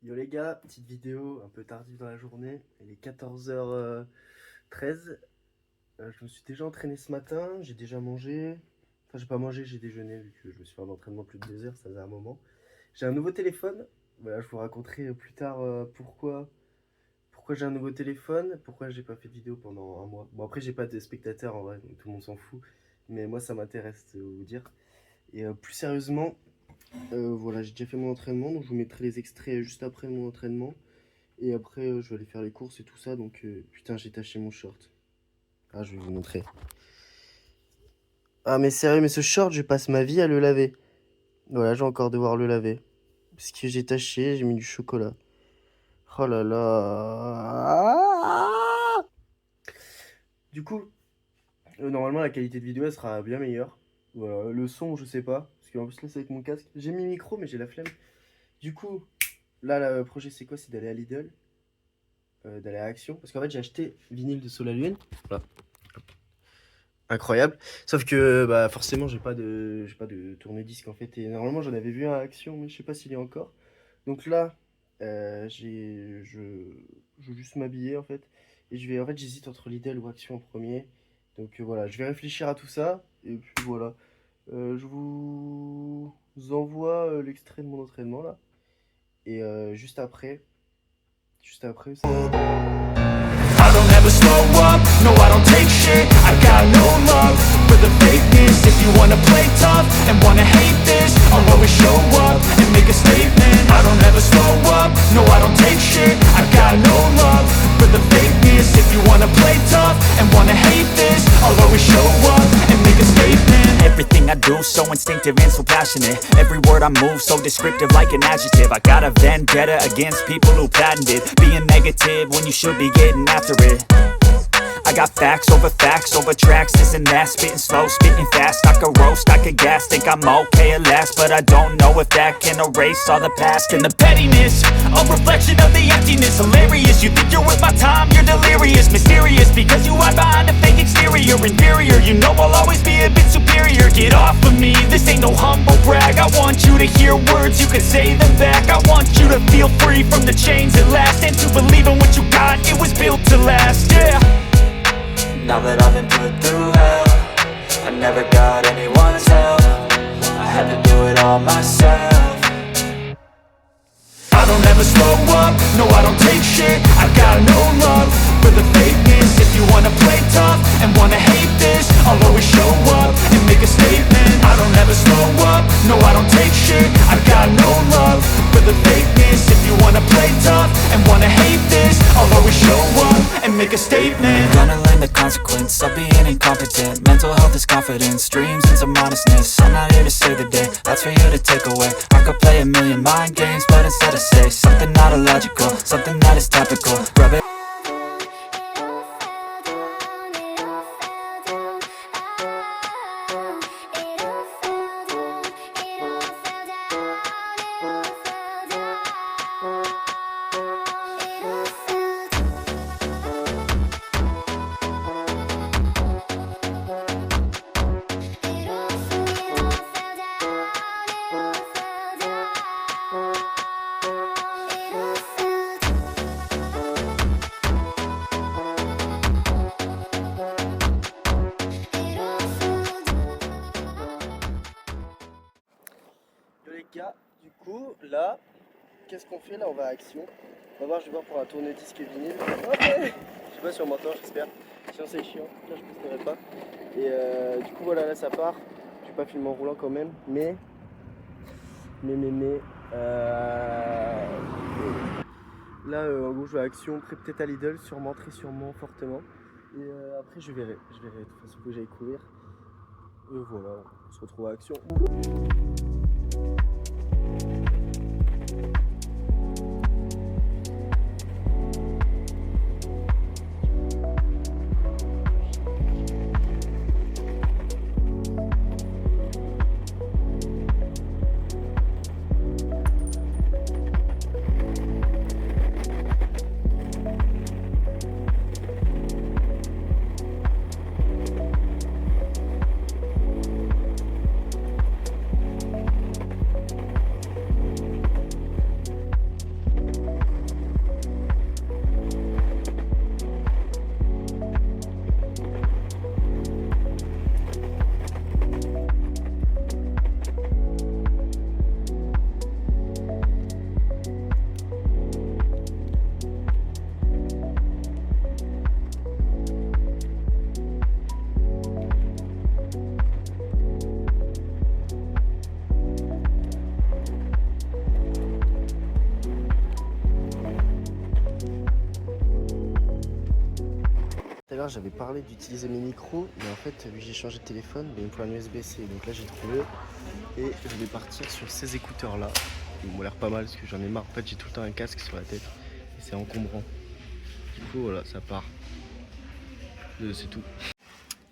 Yo les gars, petite vidéo un peu tardive dans la journée, il est 14h13. Je me suis déjà entraîné ce matin, j'ai déjà mangé. Enfin, j'ai pas mangé, j'ai déjeuné vu que je me suis fait un entraînement plus de 2 heures, ça faisait un moment. J'ai un nouveau téléphone, voilà, je vous raconterai plus tard pourquoi j'ai un nouveau téléphone, pourquoi j'ai pas fait de vidéo pendant un mois. Bon, après, j'ai pas de spectateurs en vrai, donc tout le monde s'en fout, mais moi ça m'intéresse de vous dire. Et plus sérieusement, voilà, j'ai déjà fait mon entraînement, donc je vous mettrai les extraits juste après mon entraînement. Et après, je vais aller faire les courses et tout ça. Donc, putain, j'ai taché mon short. Ah, je vais vous montrer. Ah, mais sérieux, mais ce short, je passe ma vie à le laver. Voilà, je vais encore devoir le laver. Parce que j'ai taché, j'ai mis du chocolat. Oh là là. Du coup, normalement, la qualité de vidéo, elle sera bien meilleure. Voilà, le son, je sais pas. Parce qu'en plus, là, c'est avec mon casque. J'ai mis micro, mais j'ai la flemme. Du coup, là, le projet, c'est quoi? C'est d'aller à Lidl. D'aller à Action. Parce qu'en fait, j'ai acheté vinyle de Solaluen. Voilà. Incroyable. Sauf que bah forcément j'ai pas de tourne-disque en fait et normalement j'en avais vu un à Action mais je sais pas s'il y a encore. Donc là je veux juste m'habiller en fait et j'hésite entre Lidl ou Action en premier. Donc voilà, je vais réfléchir à tout ça et puis voilà. Je vous envoie l'extrait de mon entraînement là et juste après ça... I don't ever slow up, no I don't take shit. I got no love for the fakeness. If you wanna play tough and wanna hate this, I'll always show up and make a statement. I don't ever slow up, no I don't take shit. I got no love for the fakeness. If you wanna play tough and wanna hate this, I'll always show up and make a statement. Everything I do so instinctive and so passionate. Every word I move so descriptive like an adjective. I got a vendetta against people who patented being negative when you should be getting after it. I got facts over tracks, this and that. Spitting slow, spitting fast, I could roast, I could gas. Think I'm okay at last, but I don't know if that can erase all the past. And the pettiness, a reflection of the emptiness. Hilarious, you think you're worth my time, you're delirious. Mysterious, because you hide behind a fake exterior. Inferior, you know I'll always be a bit superior. Get off of me, this ain't no humble brag. I want you to hear words, you can say them back. I want you to feel free from the chains at last, and to believe in what you got, it was built to last, yeah. Now that I've been put through hell, I never got anyone's help. I had to do it all myself. I don't ever slow up, no I don't take shit. I got no love for the fakeness. If you wanna play tough and wanna hate this, I'll always show up and make a statement. I don't ever slow up, no I don't take shit. I got no love for the fakeness. If you wanna play tough and wanna hate this, I'll always show up and make a statement. Gonna learn the consequence of being incompetent. Mental health is confidence, dreams and some honestness. I'm not here to save the day, that's for you to take away. I could play a million mind games, but instead I say something not illogical, something that is topical. Rub it. Yo les gars, du coup, là, qu'est-ce qu'on fait là? On va à Action. On va voir, je vais voir pour un tourne-disque vinyle. Ok. Je sais pas si on m'entend, j'espère. Sinon c'est chiant, là je posterai pas. Et du coup voilà, là ça part. Je vais pas filmer en roulant quand même, mais... Là en gros je vais à Action, après peut-être à Lidl, sûrement, très sûrement, fortement. Et après je verrai, de toute façon faut que j'aille courir. Et voilà, on se retrouve à Action. l'heure, j'avais parlé d'utiliser mes micros, mais en fait, vu que j'ai changé de téléphone, il me faut un USB-C. Donc là, j'ai trouvé et je vais partir sur ces écouteurs-là. Ils m'ont l'air pas mal parce que j'en ai marre. En fait, j'ai tout le temps un casque sur la tête et c'est encombrant. Du coup, voilà, ça part. C'est tout.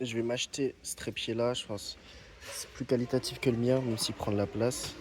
Je vais m'acheter ce trépied-là, je pense. C'est plus qualitatif que le mien, même s'il prend de la place.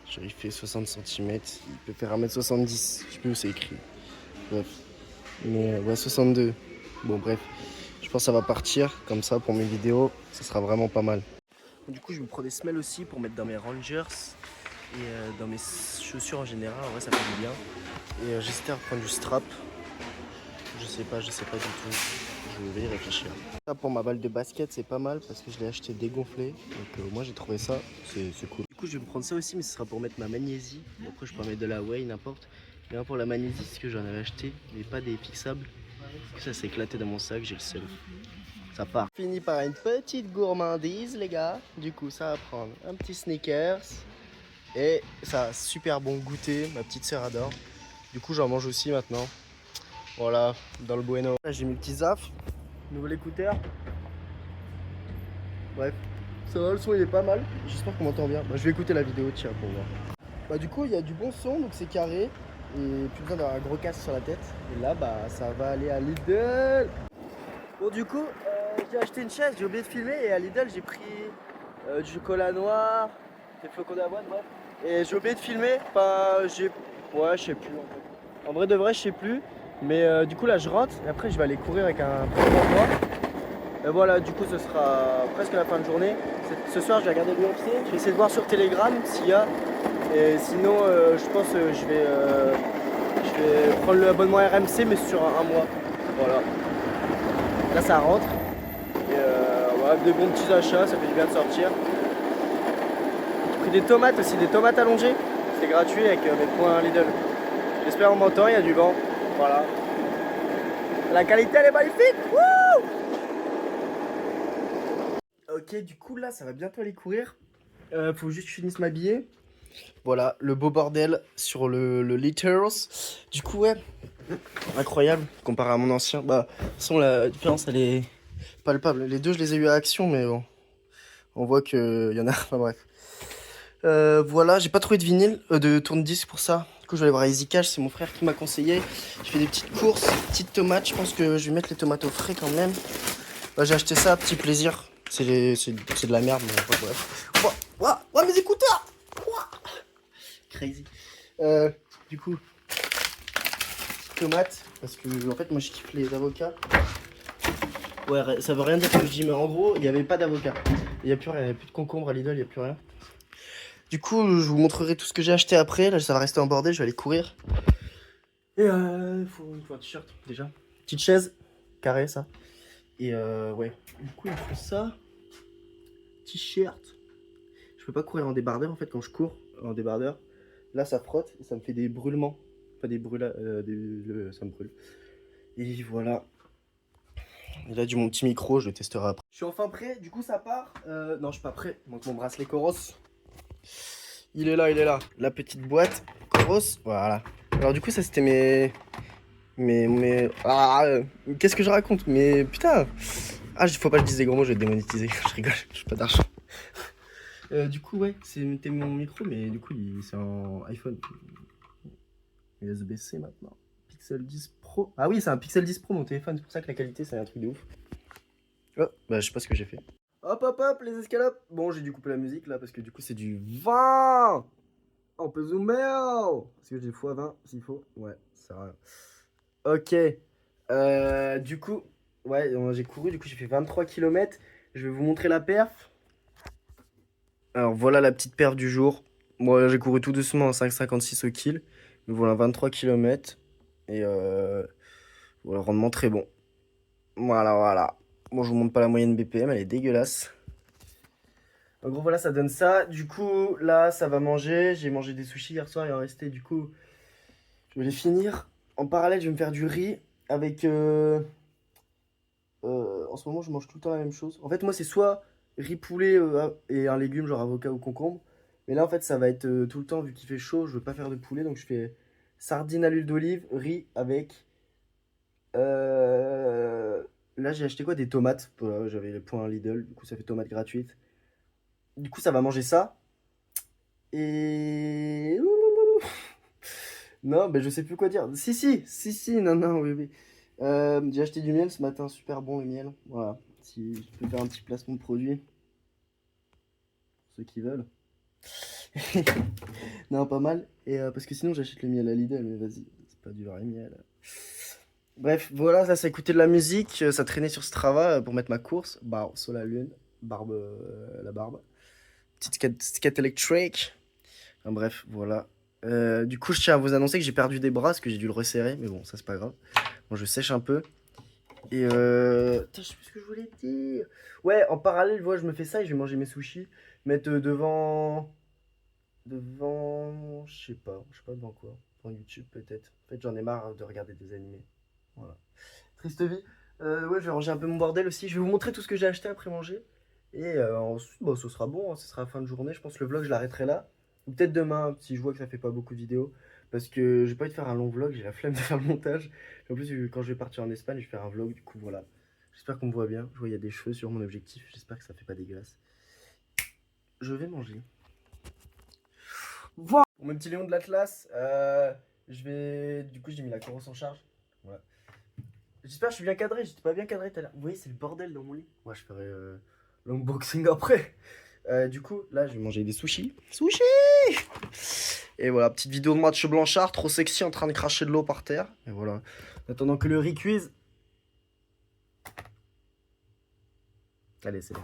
Genre, il fait 60 cm, il peut faire 1m70. Je sais plus où c'est écrit. Bref. Mais ouais, 62. Bon, bref. Je pense que ça va partir comme ça pour mes vidéos. Ça sera vraiment pas mal. Du coup, je me prends des semelles aussi pour mettre dans mes Rangers et dans mes chaussures en général. En vrai, ça fait du bien. Et j'espère prendre du strap. Je sais pas du tout. Je vais y réfléchir. Ça, pour ma balle de basket, c'est pas mal parce que je l'ai acheté dégonflé. Donc, moi, j'ai trouvé ça. C'est cool. Du coup, je vais me prendre ça aussi, mais ce sera pour mettre ma magnésie. Bon, après, je peux en mettre de la whey, n'importe. Mais pour la magnésie, c'est que j'en avais acheté, mais pas des fixables. Parce que ça s'est éclaté dans mon sac, j'ai le seul. Ça part. Fini par une petite gourmandise, les gars. Du coup, ça va prendre un petit Snickers. Et ça a super bon goûter. Ma petite sœur adore. Du coup, j'en mange aussi maintenant. Voilà, dans le bueno. Là, j'ai mes petits Zaf. Nouvel écouteur. Bref, ça va, le son il est pas mal. J'espère qu'on m'entend bien. Bah, je vais écouter la vidéo, tiens, pour voir. Bah, du coup, il y a du bon son, donc c'est carré. Et plus besoin d'avoir un gros casque sur la tête. Et là, bah, ça va aller à Lidl. Bon, du coup, j'ai acheté une chaise, j'ai oublié de filmer. Et à Lidl, j'ai pris du chocolat noir, des flocons d'avoine, bref. Et j'ai oublié de filmer. Enfin, ouais, je sais plus en fait. En vrai de vrai, je sais plus. Mais du coup, là, je rentre. Et après, je vais aller courir avec un pantalon noir. Et voilà, du coup, ce sera presque la fin de journée. Ce soir, je vais regarder l'UFC. Je vais essayer de voir sur Telegram s'il y a. Et sinon, je pense que je vais prendre l'abonnement RMC, mais sur un mois. Voilà. Là, ça rentre. Et voilà, des bons petits achats, ça fait du bien de sortir. J'ai pris des tomates aussi, des tomates allongées. C'était gratuit avec mes points Lidl. J'espère qu'on m'entend, il y a du vent. Voilà. La qualité, elle est magnifique. Wouh! Ok, du coup, là, ça va bientôt aller courir. Faut juste que je finisse m'habiller. Voilà, le beau bordel sur le Litters. Du coup, ouais, incroyable comparé à mon ancien. Bah, de toute façon, la différence, elle est palpable. Les deux, je les ai eu à Action, mais bon, on voit qu'il y en a. Enfin, bref. Voilà, j'ai pas trouvé de vinyle, de tourne-disque pour ça. Du coup, je vais aller voir Easy Cash, c'est mon frère qui m'a conseillé. Je fais des petites courses, petites tomates. Je pense que je vais mettre les tomates au frais quand même. Bah, j'ai acheté ça, petit plaisir. C'est de la merde, mais bref. Ouah, mes écouteurs! Ouah. Crazy. Du coup, tomates, parce que en fait, moi je kiffe les avocats. Ouais, ça veut rien dire ce que je dis, mais en gros, il n'y avait pas d'avocat. Il n'y a plus rien, il n'y a plus de concombre à Lidl, il n'y a plus rien. Du coup, je vous montrerai tout ce que j'ai acheté après. Là, ça va rester en bordel, je vais aller courir. Et il faut un t-shirt déjà. Petite chaise, carré ça. Et ouais, du coup, il faut ça. T-shirt. Je peux pas courir en débardeur en fait quand je cours en débardeur. Là, ça frotte et ça me fait des brûlements. Pas des brûlages, ça me brûle. Et voilà. Et là, du mon petit micro, je le testerai après. Je suis enfin prêt, du coup, ça part. Non, je suis pas prêt. Donc, mon bracelet Coros. Il est là. La petite boîte Coros. Voilà. Alors, du coup, ça c'était qu'est-ce que je raconte? Mais putain. Ah, faut pas que je dise des gros mots, je vais être démonétisé. Je rigole, je pas d'argent. Du coup, ouais, c'était mon micro, mais du coup, c'est en iPhone. USB-C maintenant. Pixel 10 Pro. Ah oui, c'est un Pixel 10 Pro mon téléphone, c'est pour ça que la qualité, c'est un truc de ouf. Oh, bah, je sais pas ce que j'ai fait. Hop, les escalopes. Bon, j'ai dû couper la musique là parce que du coup, c'est du 20. On peut zoomer. Parce que j'ai x20 s'il faut. Ouais, ça va. Ok. Du coup, ouais, j'ai couru, du coup, j'ai fait 23 km. Je vais vous montrer la perf. Alors voilà la petite perf du jour. Moi j'ai couru tout doucement en 5,56 au kill. Mais voilà 23 km. Et voilà, rendement très bon. Voilà. Bon, je vous montre pas la moyenne BPM, elle est dégueulasse. En gros voilà, ça donne ça. Du coup là ça va manger. J'ai mangé des sushis hier soir, il en restait. Du coup je vais les finir. En parallèle je vais me faire du riz avec... en ce moment je mange tout le temps la même chose. En fait moi c'est soit riz poulet et un légume genre avocat ou concombre. Mais là en fait ça va être tout le temps vu qu'il fait chaud, je veux pas faire de poulet donc je fais sardines à l'huile d'olive, riz avec là, j'ai acheté quoi? Des tomates. Voilà, j'avais les points Lidl, du coup, ça fait tomates gratuites. Du coup, ça va manger ça. Et... Non, ben je sais plus quoi dire. Si, non, non, oui, oui. J'ai acheté du miel ce matin, super bon le miel. Voilà, si je peux faire un petit placement de produit, pour ceux qui veulent. Non, pas mal. Et parce que sinon j'achète le miel à Lidl, mais vas-y, c'est pas du vrai miel. Bref, voilà, ça écoutait de la musique, ça traînait sur Strava pour mettre ma course. Barbe sur la lune, barbe, la barbe. Petite skate électrique. Enfin, bref, voilà. Du coup, je tiens à vous annoncer que j'ai perdu des bras parce que j'ai dû le resserrer, mais bon, ça c'est pas grave. Bon, je sèche un peu. Et putain, je sais plus ce que je voulais dire. Ouais, en parallèle, voilà, je me fais ça et je vais manger mes sushis. Mettre devant. Devant. Je sais pas devant quoi. Devant YouTube peut-être. En fait, j'en ai marre de regarder des animés. Voilà. Triste vie. Ouais, je vais ranger un peu mon bordel aussi. Je vais vous montrer tout ce que j'ai acheté après manger. Et ensuite, bon, ce sera bon, hein, ce sera la fin de journée. Je pense que le vlog, je l'arrêterai là. Ou peut-être demain, si je vois que ça fait pas beaucoup de vidéos. Parce que j'ai pas envie de faire un long vlog, j'ai la flemme de faire le montage. En plus, quand je vais partir en Espagne, je vais faire un vlog. Du coup, voilà. J'espère qu'on me voit bien. Je vois, il y a des cheveux sur mon objectif. J'espère que ça fait pas dégueulasse. Je vais manger. Voilà. Mon petit Léon de l'Atlas. Je vais. Du coup, j'ai mis la Coros en charge. Voilà. J'espère que je suis bien cadré. J'étais pas bien cadré tout à l'heure. Vous voyez, c'est le bordel dans mon lit. Moi, je ferai l'unboxing après. Du coup, là, je vais manger des sushis. Sushis! Et voilà, petite vidéo de match Blanchard, trop sexy, en train de cracher de l'eau par terre. Et voilà. En attendant que le riz cuise. Allez, c'est bon.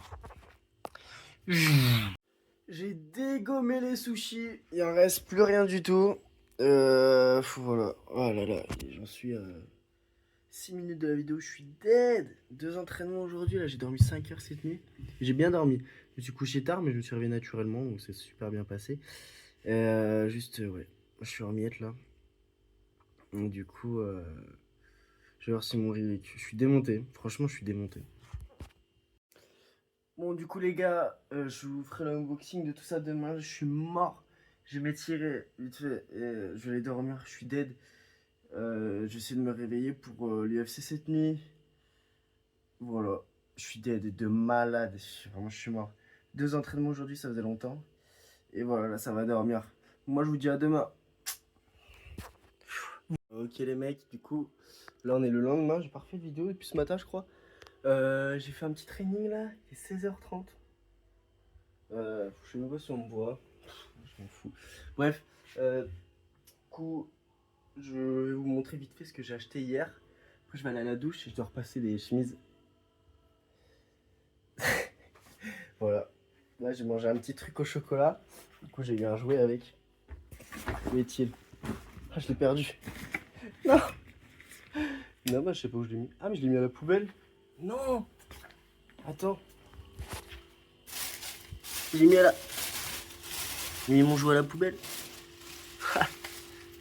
J'ai dégommé les sushis. Il en reste plus rien du tout. Voilà. Oh là là, j'en suis à 6 minutes de la vidéo. Je suis dead. 2 entraînements aujourd'hui. Là, j'ai dormi 5 heures cette nuit. J'ai bien dormi. Je me suis couché tard, mais je me suis réveillé naturellement. Donc, c'est super bien passé. Juste, ouais. Je suis en miettes là. Donc, du coup, je vais voir si mon riz est cuit. Je suis démonté. Franchement, je suis démonté. Bon, du coup, les gars, je vous ferai l'unboxing de tout ça demain. Je suis mort. Je vais m'étirer vite fait. Et je vais aller dormir. Je suis dead. J'essaie de me réveiller pour l'UFC cette nuit. Voilà. Je suis dead de malade. Vraiment, je suis mort. 2 entraînements aujourd'hui, ça faisait longtemps. Et voilà, là, ça va dormir. Moi, je vous dis à demain. Ok, les mecs, du coup, là, on est le lendemain. J'ai pas refait de vidéo depuis ce matin, je crois. J'ai fait un petit training là, il est 16h30. Je sais même pas si on me voit. Je m'en fous. Bref, du coup, je vais vous montrer vite fait ce que j'ai acheté hier. Après, je vais aller à la douche et je dois repasser les chemises. Voilà. Là, j'ai mangé un petit truc au chocolat. Du coup, j'ai eu un jouet avec. Où est-il? Ah, je l'ai perdu. Non! Non, bah, je sais pas où je l'ai mis. Ah, mais je l'ai mis à la poubelle. Non! Attends. J'ai mis à la... J'ai mis mon jouet à la poubelle.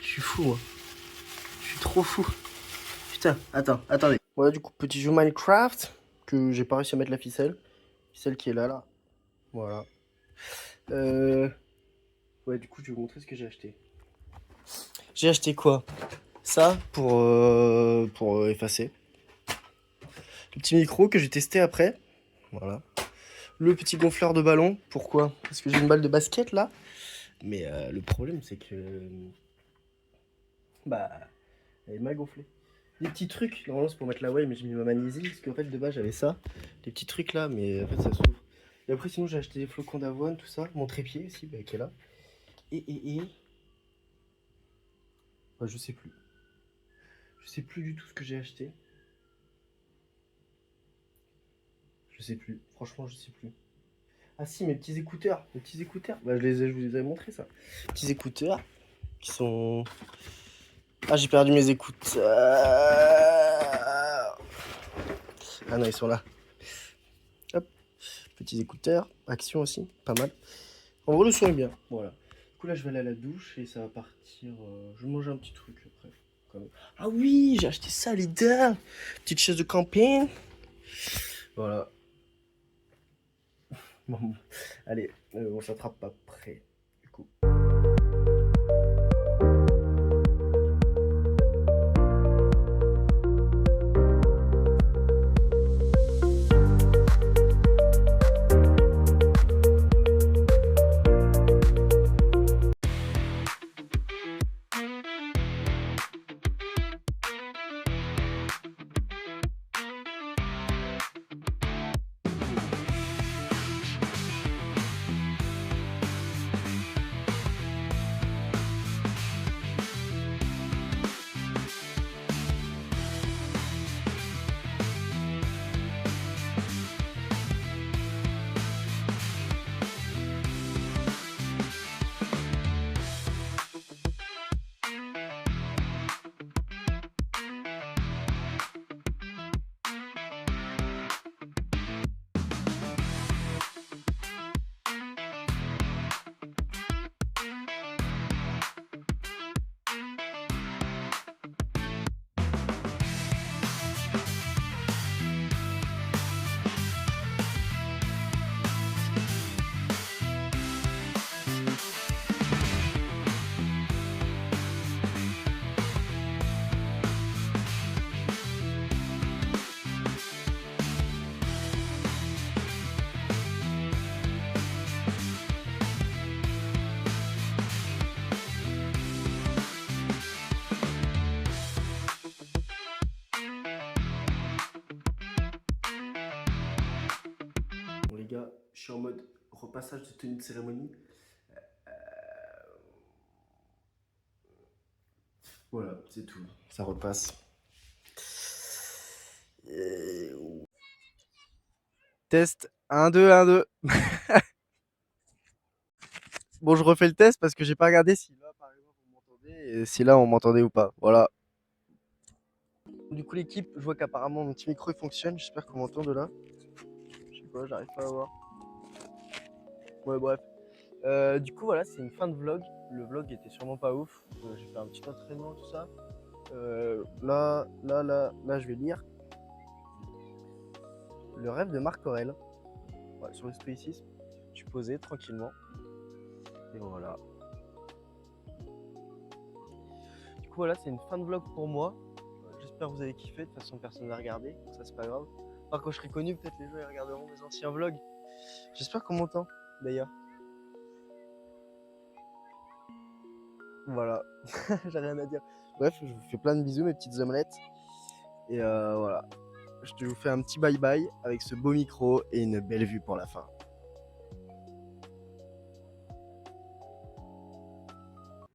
Je suis fou, moi. Je suis trop fou. Putain, attendez. Voilà, du coup, petit jeu Minecraft. Que j'ai pas réussi à mettre la ficelle. Ficelle qui est là, là. Voilà. Ouais, du coup, je vais vous montrer ce que j'ai acheté. J'ai acheté quoi? Ça, pour effacer. Le petit micro que j'ai testé après. Voilà. Le petit gonfleur de ballon. Pourquoi? Parce que j'ai une balle de basket là. Mais le problème c'est que... Bah... Elle est mal gonflée. Des petits trucs. Normalement c'est pour mettre la whey mais j'ai mis ma magnésie. Parce qu'en fait de base j'avais ça. Des petits trucs là mais en fait ça s'ouvre. Et après sinon j'ai acheté des flocons d'avoine, tout ça. Mon trépied aussi bah, qui est là. Et... Bah, je sais plus. Je sais plus du tout ce que j'ai acheté. Je sais plus, franchement je sais plus. Ah si, mes petits écouteurs, Bah je vous les avais montré ça. Petits écouteurs qui sont... Ah j'ai perdu mes écouteurs. Ah non ils sont là. Hop, petits écouteurs, action aussi, pas mal. En gros le son est bien, voilà. Du coup là je vais aller à la douche et ça va partir... Je vais manger un petit truc après. Ah oui, j'ai acheté ça Lidl. Petite chaise de camping. Voilà. Bon, allez, on s'attrape pas près, du coup. suis en mode repassage de tenue de cérémonie. Voilà, c'est tout. Ça repasse. Test 1, 2, 1, 2. Bon, je refais le test parce que j'ai pas regardé si là, par exemple, vous m'entendez et si là, on m'entendait ou pas. Voilà. Du coup, l'équipe, je vois qu'apparemment mon petit micro il fonctionne. J'espère qu'on m'entend de là. Je sais pas, j'arrive pas à voir. Ouais, bref. Du coup, voilà, c'est une fin de vlog. Le vlog était sûrement pas ouf. J'ai fait un petit entraînement, tout ça. Là, je vais lire Le rêve de Marc Aurèle. Ouais, sur le stoïcisme. Je suis posé tranquillement. Et voilà. Du coup, voilà, c'est une fin de vlog pour moi. J'espère que vous avez kiffé. De toute façon, personne n'a regardé. Donc ça, c'est pas grave. Enfin, quand je serai connu, peut-être les gens ils regarderont mes anciens vlogs. J'espère qu'on m'entend, d'ailleurs. Voilà. J'ai rien à dire. Bref, je vous fais plein de bisous, mes petites omelettes. Et voilà. Je te vous fais un petit bye bye avec ce beau micro et une belle vue pour la fin.